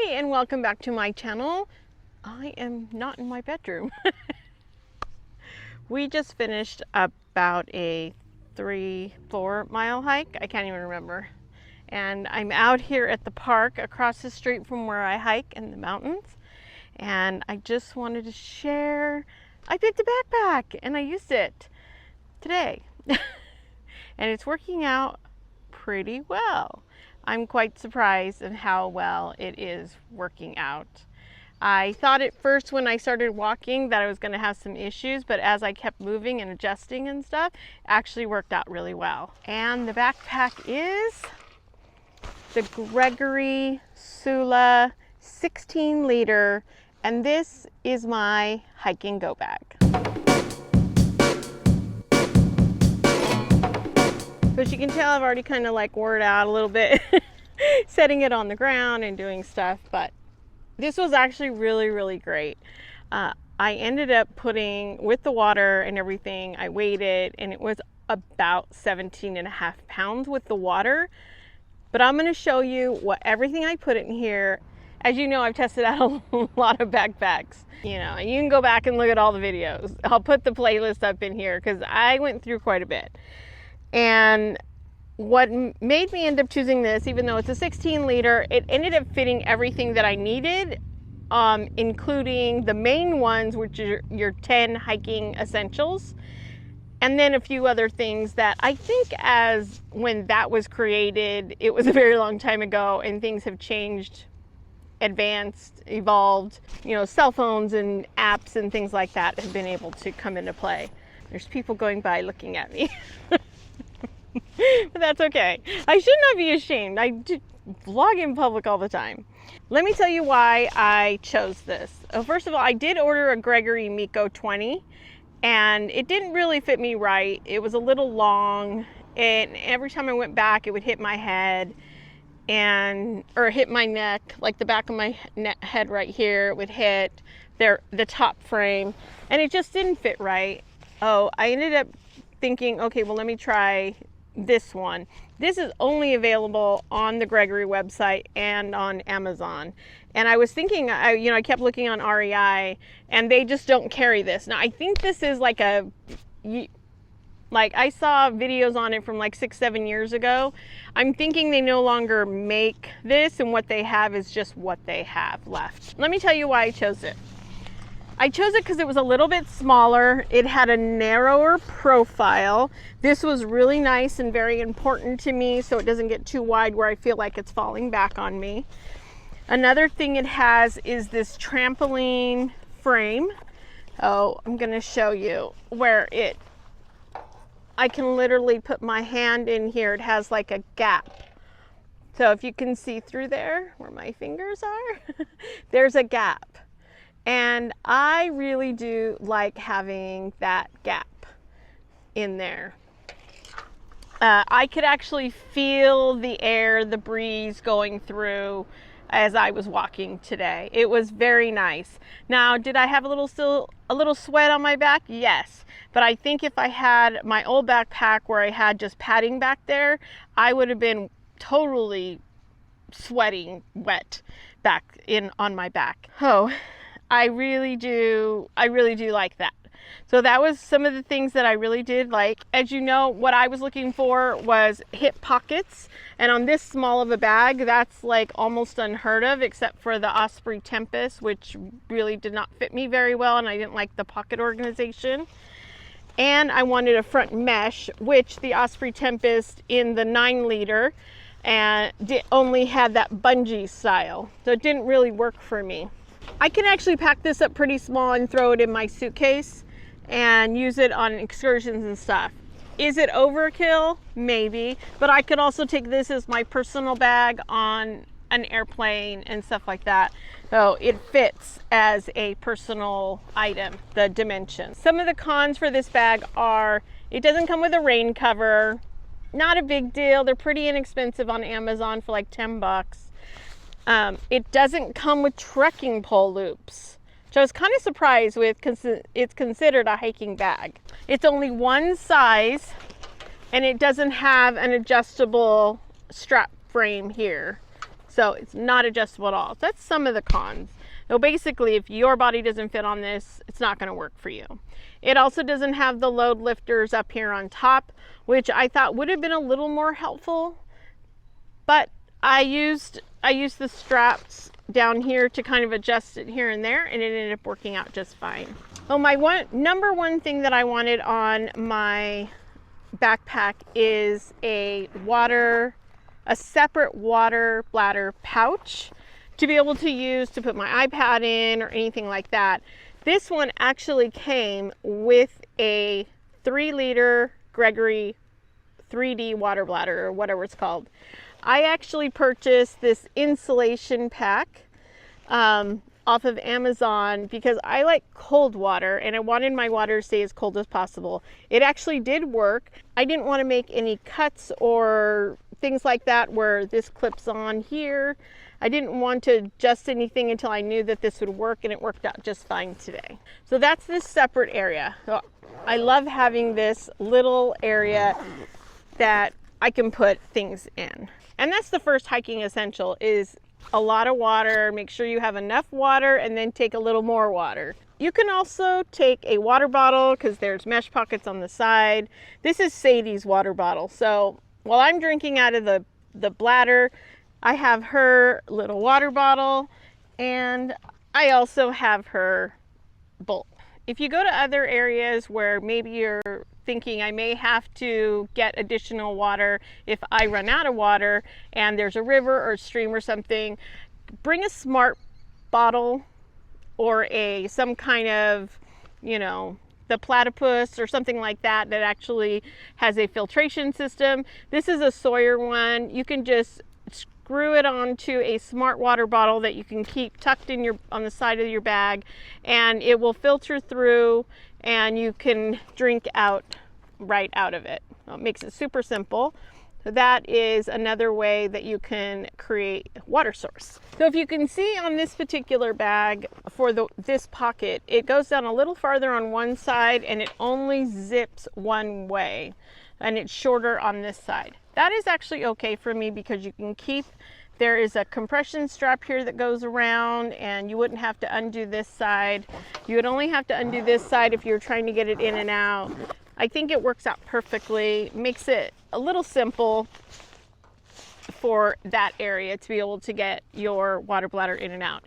Hey, and welcome back to my channel. I am not in my bedroom. We just finished about a 3-4 mile hike. I can't even remember. And I'm out here at the park across the street from where I hike in the mountains. And I just wanted to share, I picked a backpack and I used it today. And it's working out pretty well. I'm quite surprised at how well it is working out. I thought at first when I started walking that I was going to have some issues, but as I kept moving and adjusting and stuff, it actually worked out really well. And the backpack is the Gregory Sula 16L, and this is my hiking go bag. So as you can tell, I've already kind of like wore it out a little bit, setting it on the ground and doing stuff, but this was actually really great. I ended up putting, with the water and everything, I weighed it and it was about 17.5 pounds with the water. But I'm going to show you what everything I put in here. As you know, I've tested out a lot of backpacks. You know, you can go back and look at all the videos. I'll put the playlist up in here because I went through quite a bit. And what made me end up choosing this, even though it's a 16L, it ended up fitting everything that I needed, including the main ones, which are your 10 hiking essentials, and then a few other things that I think as when that was created, it was a very long time ago and things have changed, advanced, evolved. You know, cell phones and apps and things like that have been able to come into play. There's people going by looking at me. But that's okay. I should not be ashamed. I vlog in public all the time. Let me tell you why I chose this. First of all, I did order a Gregory Miko 20 and it didn't really fit me right. It was a little long and every time I went back it would hit my head or hit my neck, like the back of my head right here. It would hit the top frame and it just didn't fit right. I ended up thinking, okay, well, let me try this one. This is only available on the Gregory website and on Amazon. And I was thinking, I kept looking on REI and they just don't carry this. Now, I think this is like I saw videos on it from like 6-7 years ago. I'm thinking they no longer make this and what they have is just what they have left. Let me tell you why I chose it. I chose it because it was a little bit smaller. It had a narrower profile. This was really nice and very important to me so it doesn't get too wide where I feel like it's falling back on me. Another thing it has is this trampoline frame. I'm gonna show you where I can literally put my hand in here. It has like a gap. So if you can see through there where my fingers are, there's a gap. And I really do like having that gap in there. I could actually feel the air, the breeze going through as I was walking today. It was very nice. Now, did I have a little sweat on my back? Yes. But I think if I had my old backpack where I had just padding back there, I would have been totally sweating wet back on my back. I really do like that. So that was some of the things that I really did like. As you know, what I was looking for was hip pockets. And on this small of a bag, that's like almost unheard of, except for the Osprey Tempest, which really did not fit me very well. And I didn't like the pocket organization. And I wanted a front mesh, which the Osprey Tempest in the 9L and only had that bungee style. So it didn't really work for me. I can actually pack this up pretty small and throw it in my suitcase and use it on excursions and stuff. Is it overkill? Maybe, but I could also take this as my personal bag on an airplane and stuff like that. So it fits as a personal item, the dimensions. Some of the cons for this bag are it doesn't come with a rain cover. Not a big deal. They're pretty inexpensive on Amazon for like 10 bucks. It doesn't come with trekking pole loops, which I was kind of surprised with because it's considered a hiking bag. It's only one size and it doesn't have an adjustable strap frame here. So it's not adjustable at all. So that's some of the cons. So basically, if your body doesn't fit on this, it's not going to work for you. It also doesn't have the load lifters up here on top, which I thought would have been a little more helpful. But I used the straps down here to kind of adjust it here and there, and it ended up working out just fine. Oh, my number one thing that I wanted on my backpack is a separate water bladder pouch to be able to use to put my iPad in or anything like that. This one actually came with a 3-liter Gregory 3D water bladder, or whatever it's called. I actually purchased this insulation pack off of Amazon because I like cold water and I wanted my water to stay as cold as possible. It actually did work. I didn't want to make any cuts or things like that where this clips on here. I didn't want to adjust anything until I knew that this would work, and it worked out just fine today. So that's this separate area. So I love having this little area that I can put things in. And that's the first hiking essential, is a lot of water. Make sure you have enough water and then take a little more water. You can also take a water bottle because there's mesh pockets on the side. This is Sadie's water bottle. So while I'm drinking out of the Bladder, I have her little water bottle, and I also have her bowl. If you go to other areas where maybe you're thinking I may have to get additional water if I run out of water and there's a river or a stream or something, bring a smart bottle or some kind of, the platypus or something like that actually has a filtration system. This is a Sawyer one. You can just screw it onto a smart water bottle that you can keep tucked in on the side of your bag, and it will filter through and you can drink right out of it. It makes it super simple. So that is another way that you can create a water source. So if you can see on this particular bag for this pocket, it goes down a little farther on one side and it only zips one way, and it's shorter on this side. That is actually okay for me because you can there is a compression strap here that goes around, and you wouldn't have to undo this side. You would only have to undo this side if you're trying to get it in and out. I think it works out perfectly, makes it a little simple for that area to be able to get your water bladder in and out.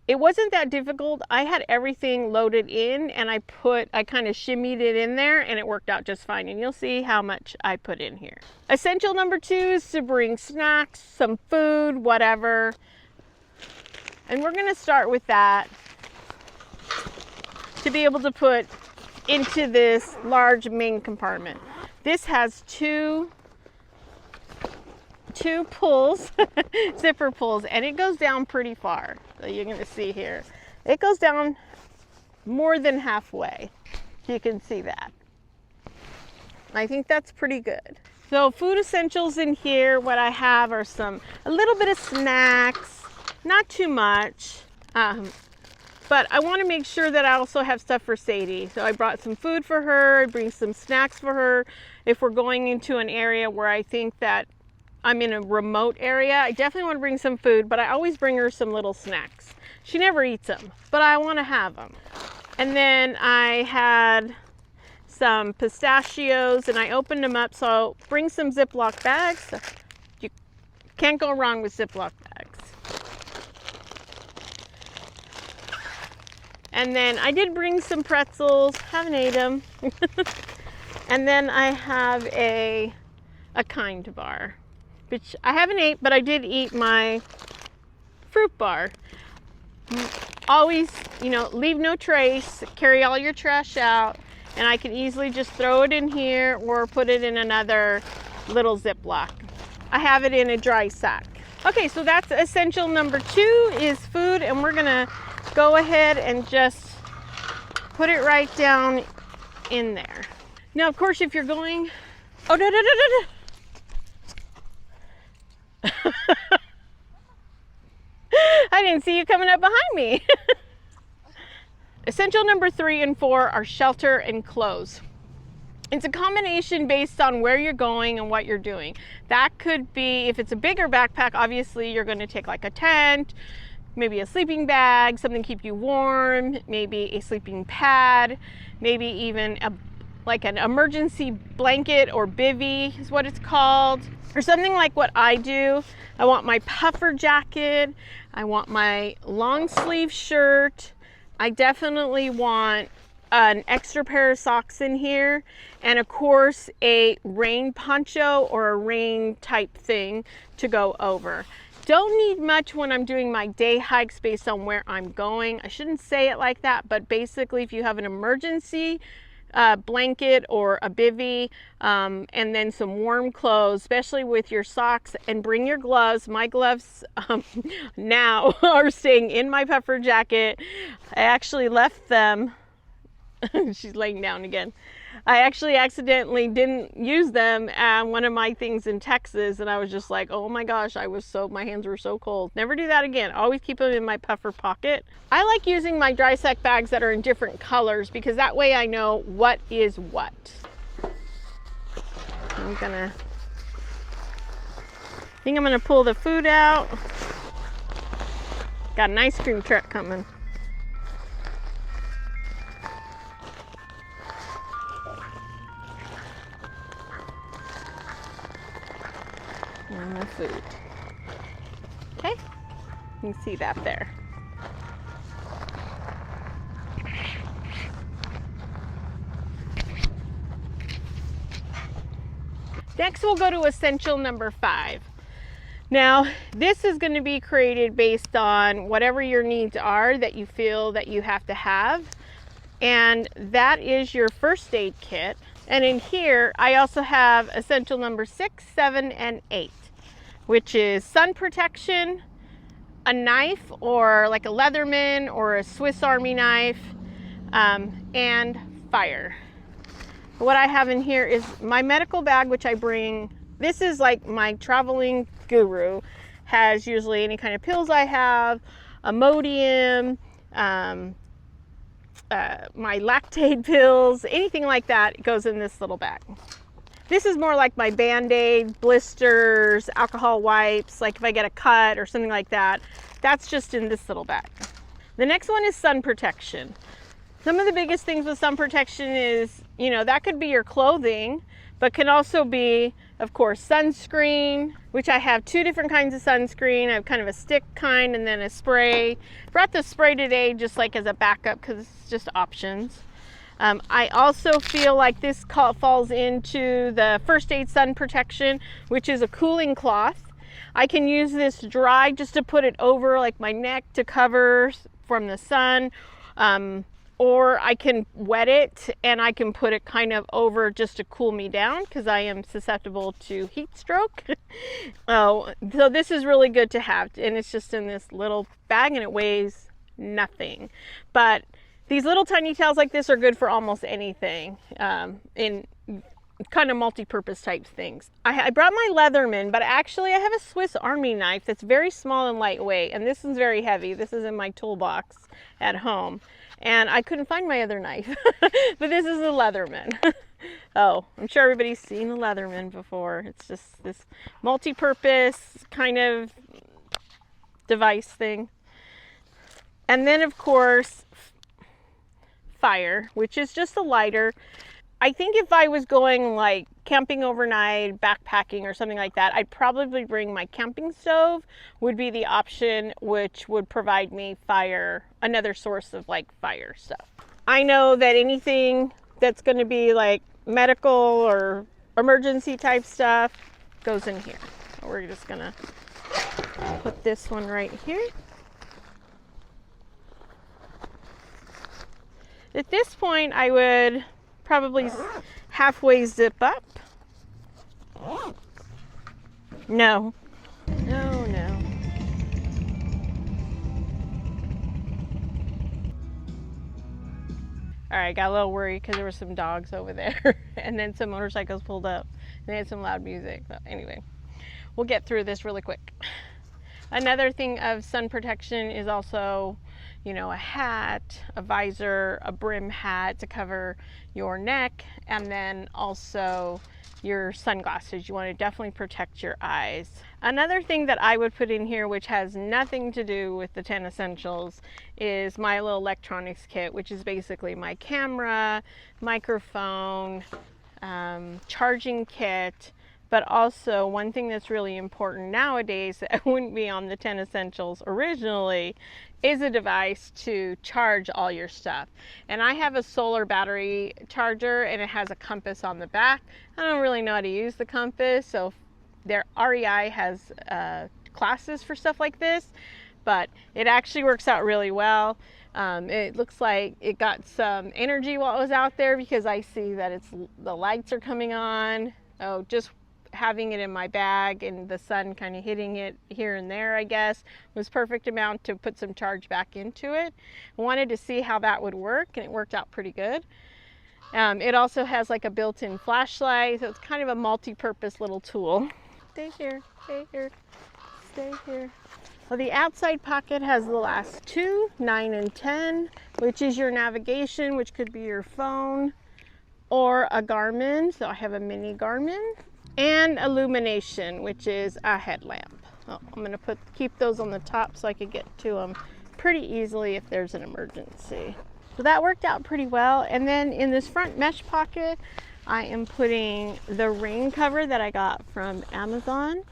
It wasn't that difficult. I had everything loaded in, and I kind of shimmied it in there, and it worked out just fine. And you'll see how much I put in here. Essential number 2 is to bring snacks, some food, whatever. And we're gonna start with that to be able to put into this large main compartment. This has two pulls, zipper pulls, and it goes down pretty far. So you're going to see here, it goes down more than halfway. You can see that. I think that's pretty good. So food essentials in here, what I have are a little bit of snacks, not too much, but I want to make sure that I also have stuff for Sadie. So I brought some food for her, I bring some snacks for her. If we're going into an area where I think that I'm in a remote area, I definitely want to bring some food, but I always bring her some little snacks. She never eats them, but I want to have them. And then I had some pistachios, and I opened them up, so bring some Ziploc bags. You can't go wrong with Ziploc bags. And then I did bring some pretzels, haven't ate them. And then I have a Kind bar, which I haven't ate, but I did eat my fruit bar. Always, leave no trace, carry all your trash out, and I can easily just throw it in here or put it in another little Ziploc. I have it in a dry sack. Okay, so that's essential number 2 is food, and we're gonna go ahead and just put it right down in there. Now, of course, if you're going, I didn't see you coming up behind me. Essential number 3 and 4 are shelter and clothes. It's a combination based on where you're going and what you're doing. That could be, if it's a bigger backpack, obviously you're going to take like a tent, maybe a sleeping bag, something to keep you warm, maybe a sleeping pad, maybe even like an emergency blanket or bivvy is what it's called, or something like what I do. I want my puffer jacket, I want my long sleeve shirt, I definitely want an extra pair of socks in here, and of course a rain poncho or a rain type thing to go over. Don't need much when I'm doing my day hikes based on where I'm going. I shouldn't say it like that, but basically if you have an emergency blanket or a bivvy, and then some warm clothes, especially with your socks, and bring your gloves. My gloves now are staying in my puffer jacket. I actually left them. She's laying down again. I actually accidentally didn't use them at one of my things in Texas, and I was just like, oh my gosh, my hands were so cold. Never do that again. Always keep them in my puffer pocket. I like using my dry sack bags that are in different colors because that way I know what is what. I think I'm gonna pull the food out. Got an ice cream truck coming. And the food. Okay, you can see that there. Next, we'll go to essential number 5. Now, this is going to be created based on whatever your needs are that you feel that you have to have. And that is your first aid kit. And in here, I also have essential number 6, 7, and 8, which is sun protection, a knife or like a Leatherman or a Swiss Army knife, and fire. What I have in here is my medical bag, which I bring. This is like my traveling guru. Has usually any kind of pills I have, Imodium, my Lactaid pills, anything like that goes in this little bag. This is more like my Band-Aid, blisters, alcohol wipes, like if I get a cut or something like that, that's just in this little bag. The next one is sun protection. Some of the biggest things with sun protection is, you know, that could be your clothing, but can also be, of course, sunscreen, which I have 2 different kinds of sunscreen. I have kind of a stick kind and then a spray. Brought the spray today just like as a backup because it's just options. I also feel like this falls into the first aid sun protection, which is a cooling cloth. I can use this dry just to put it over like my neck to cover from the sun, or I can wet it and I can put it kind of over just to cool me down because I am susceptible to heat stroke. So this is really good to have, and it's just in this little bag and it weighs nothing. But these little tiny towels like this are good for almost anything, in kind of multi-purpose type things. I brought my Leatherman, but actually I have a Swiss Army knife that's very small and lightweight, and this is very heavy. This is in my toolbox at home, and I couldn't find my other knife, but this is a Leatherman. Oh, I'm sure everybody's seen a Leatherman before. It's just this multi-purpose kind of device thing. And then, of course, fire, which is just a lighter. I think if I was going like camping overnight, backpacking or something like that, I'd probably bring my camping stove, would be the option, which would provide me fire, another source of like fire stuff. I know that anything that's going to be like medical or emergency type stuff goes in here. So we're just going to put this one right here. At this point, I would probably halfway zip up. No. No, no. All right, got a little worried because there were some dogs over there and then some motorcycles pulled up. They had some loud music. But anyway, we'll get through this really quick. Another thing of sun protection is also, you know, a hat, a visor, a brim hat to cover your neck, and then also your sunglasses. You want to definitely protect your eyes. Another thing that I would put in here, which has nothing to do with the 10 essentials, is my little electronics kit, which is basically my camera, microphone, charging kit, but also one thing that's really important nowadays that wouldn't be on the 10 essentials originally is a device to charge all your stuff. And I have a solar battery charger, and it has a compass on the back. I don't really know how to use the compass, so their REI has classes for stuff like this, but it actually works out really well. It looks like it got some energy while it was out there, because I see that the lights are coming on. Oh, just having it in my bag and the sun kind of hitting it here and there, I guess, was perfect amount to put some charge back into it. I wanted to see how that would work, and it worked out pretty good. It also has like a built-in flashlight, so it's kind of a multi-purpose little tool. Stay here, stay here, stay here. Well, the outside pocket has the last two, 9 and 10, which is your navigation, which could be your phone or a Garmin. So I have a mini Garmin. And illumination, which is a headlamp. Oh, I'm going to keep those on the top so I could get to them pretty easily if there's an emergency. So that worked out pretty well. And then in this front mesh pocket, I am putting the rain cover that I got from Amazon.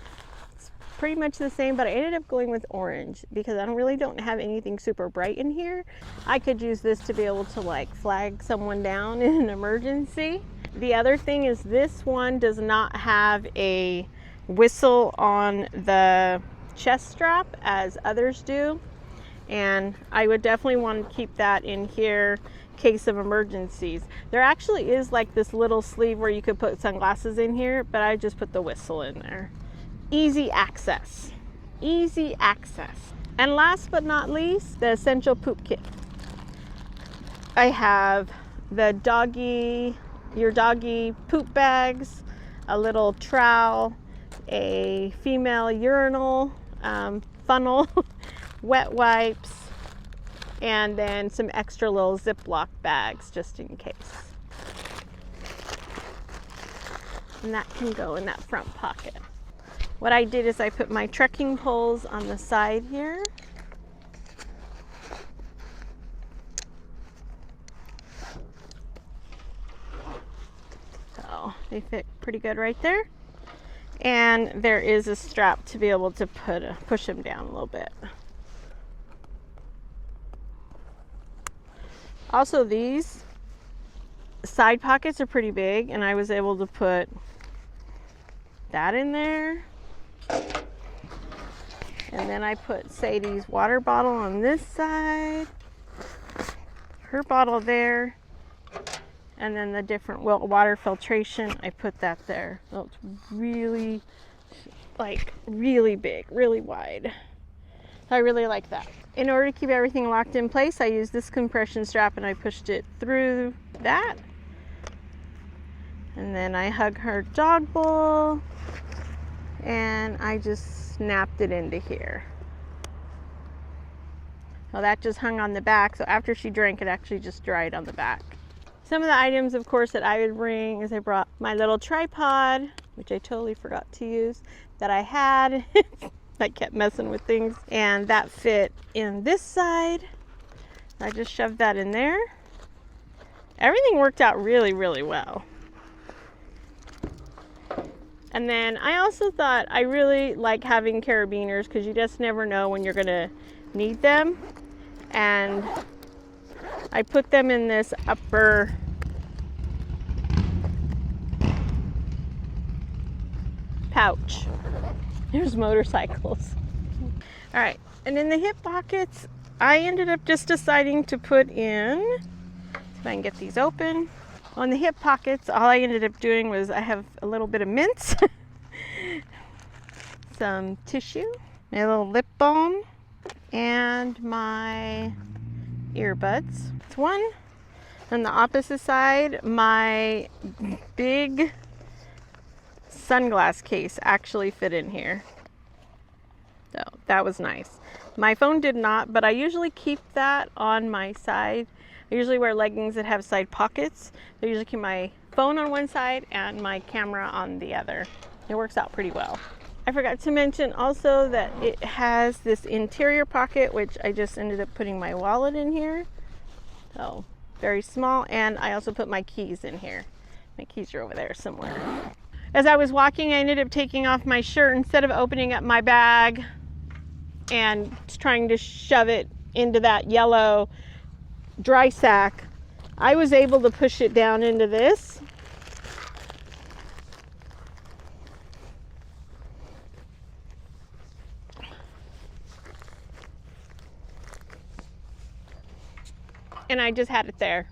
It's pretty much the same, but I ended up going with orange because I really don't have anything super bright in here. I could use this to be able to like flag someone down in an emergency. The other thing is this one does not have a whistle on the chest strap as others do, and I would definitely want to keep that in here in case of emergencies. There actually is like this little sleeve where you could put sunglasses in here, but I just put the whistle in there. Easy access, easy access. And last but not least, the essential poop kit. I have the your doggy poop bags, a little trowel, a female urinal funnel, wet wipes, and then some extra little Ziploc bags just in case. And that can go in that front pocket. What I did is I put my trekking poles on the side here. They fit pretty good right there. And there is a strap to be able to push them down a little bit. Also, these side pockets are pretty big, and I was able to put that in there. And then I put Sadie's water bottle on this side, her bottle there, and then the different water filtration, I put that there. So it's really, like, really big, really wide. I really like that. In order to keep everything locked in place, I used this compression strap and I pushed it through that. And then I hug her dog bowl and I just snapped it into here. Well, that just hung on the back, so after she drank, it actually just dried on the back. Some of the items, of course, that I would bring is I brought my little tripod, which I totally forgot to use, that I had. I kept messing with things, and that fit in this side. I just shoved that in there. Everything worked out really, really well. And then I also thought I really like having carabiners because you just never know when you're gonna need them. And I put them in this upper pouch. There's motorcycles. All right, and in the hip pockets, I ended up just deciding to put in, if I can get these open. On the hip pockets, all I ended up doing was I have a little bit of mints, some tissue, my little lip balm, and my earbuds. It's one. On the opposite side, my big sunglass case actually fit in here. So That was nice. My phone did not, but I usually keep that on my side. I usually wear leggings that have side pockets. I usually keep my phone on one side and my camera on the other. It works out pretty well. I forgot to mention also that it has this interior pocket, which I just ended up putting my wallet in here. So very small, and I also put my keys in here. My keys are over there somewhere. As I was walking, I ended up taking off my shirt instead of opening up my bag and trying to shove it into that yellow dry sack. I was able to push it down into this. And I just had it there.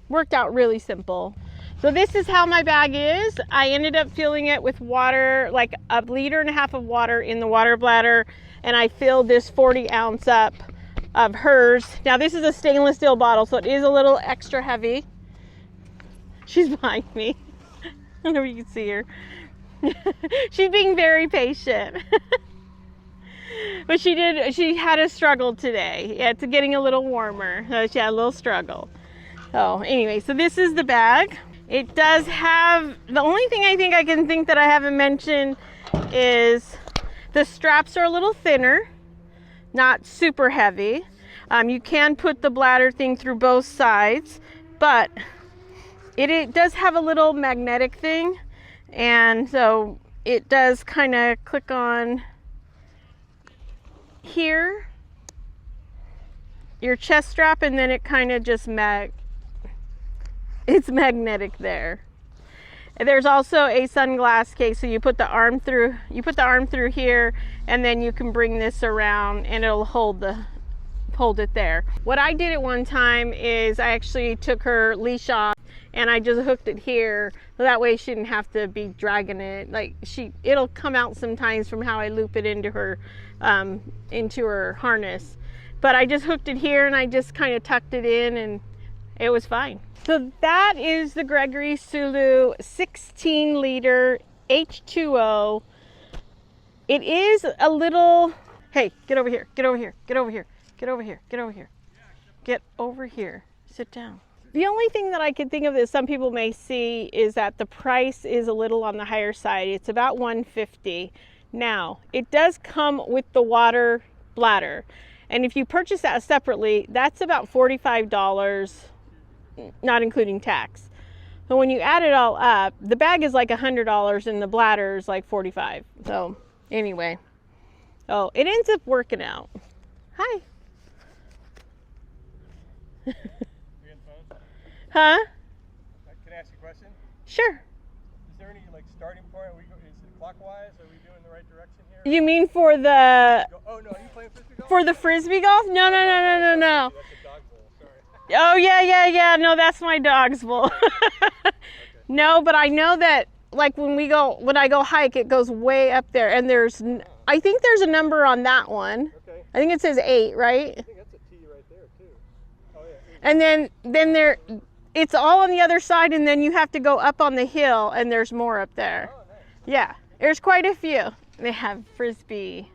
Worked out really simple. So this is how my bag is. I ended up filling it with water, like 1.5 liters of water in the water bladder, and I filled this 40-ounce up of hers. Now this is a stainless steel bottle, so it is a little extra heavy. She's behind me. I don't know if you can see her. She's being very patient. But she had a struggle today. Yeah, it's getting a little warmer. So she had a little struggle. So anyway, so this is the bag. It does have, the only thing I think I can think that I haven't mentioned is the straps are a little thinner, not super heavy. You can put the bladder thing through both sides, but it does have a little magnetic thing, and so it does kind of click on here, your chest strap, and then it kind of just it's magnetic there. And there's also a sunglass case, so you put the arm through here, and then you can bring this around and it'll hold it there. What I did at one time is I actually took her leash off and I just hooked it here, so that way she didn't have to be dragging it. Like it'll come out sometimes from how I loop it into her harness. But I just hooked it here and I just kind of tucked it in and it was fine. So that is the Gregory Sula 16L H2O. It is a little, hey, get over here, get over here, get over here, get over here, get over here, get over here, sit down. The only thing that I can think of that some people may see is that the price is a little on the higher side. It's about $150. Now, it does come with the water bladder. And if you purchase that separately, that's about $45, not including tax. So when you add it all up, the bag is like $100 and the bladder is like $45. So anyway, oh, it ends up working out. Hi. Huh? Can I ask you a question? Sure. Is there any starting point? Is it clockwise? Are we doing the right direction here? You mean for the? Oh no, are you playing frisbee golf? For the frisbee golf? No. That's a dog bowl. Sorry. Oh yeah. No, that's my dog's bowl. Okay. No, but I know that when I go hike, it goes way up there, and I think there's a number on that one. Okay. I think it says 8, right? I think that's a T right there too. Oh yeah. And then there, it's all on the other side, and then you have to go up on the hill, and there's more up there. Oh, nice. Yeah, there's quite a few. They have frisbee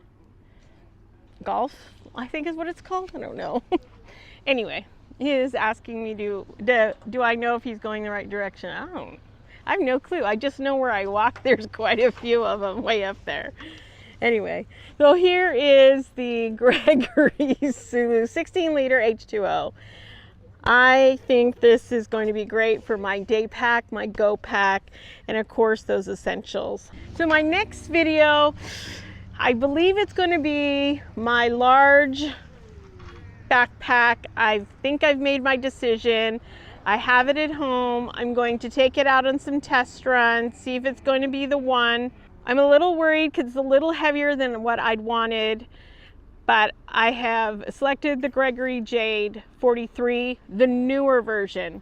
golf, I think is what it's called. I don't know. Anyway, he is asking me do I know if he's going the right direction. I have no clue. I just know where I walk. There's quite a few of them way up there. Anyway, so here is the Gregory Sula 16L H2O. I think this is going to be great for my day pack, my go pack, and of course those essentials. So my next video, I believe it's going to be my large backpack. I think I've made my decision. I have it at home. I'm going to take it out on some test runs, see if it's going to be the one. I'm a little worried because it's a little heavier than what I'd wanted, but I have selected the Gregory Jade 43, the newer version.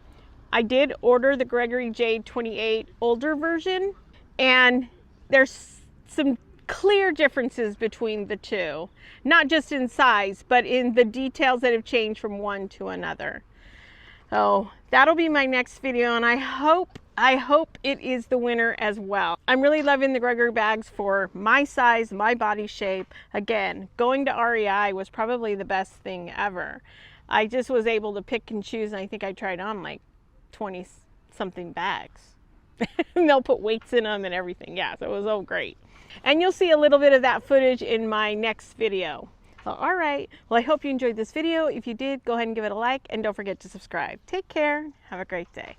I did order the Gregory Jade 28 older version, and there's some clear differences between the two, not just in size, but in the details that have changed from one to another. So that'll be my next video, and I hope I hope it is the winner as well. I'm really loving the Gregory bags for my size, my body shape. Again, going to REI was probably the best thing ever. I just was able to pick and choose, and I think I tried on like 20 something bags. And they'll put weights in them and everything. Yeah, so it was all great. And you'll see a little bit of that footage in my next video. So, all right, well, I hope you enjoyed this video. If you did, go ahead and give it a like, and don't forget to subscribe. Take care. Have a great day.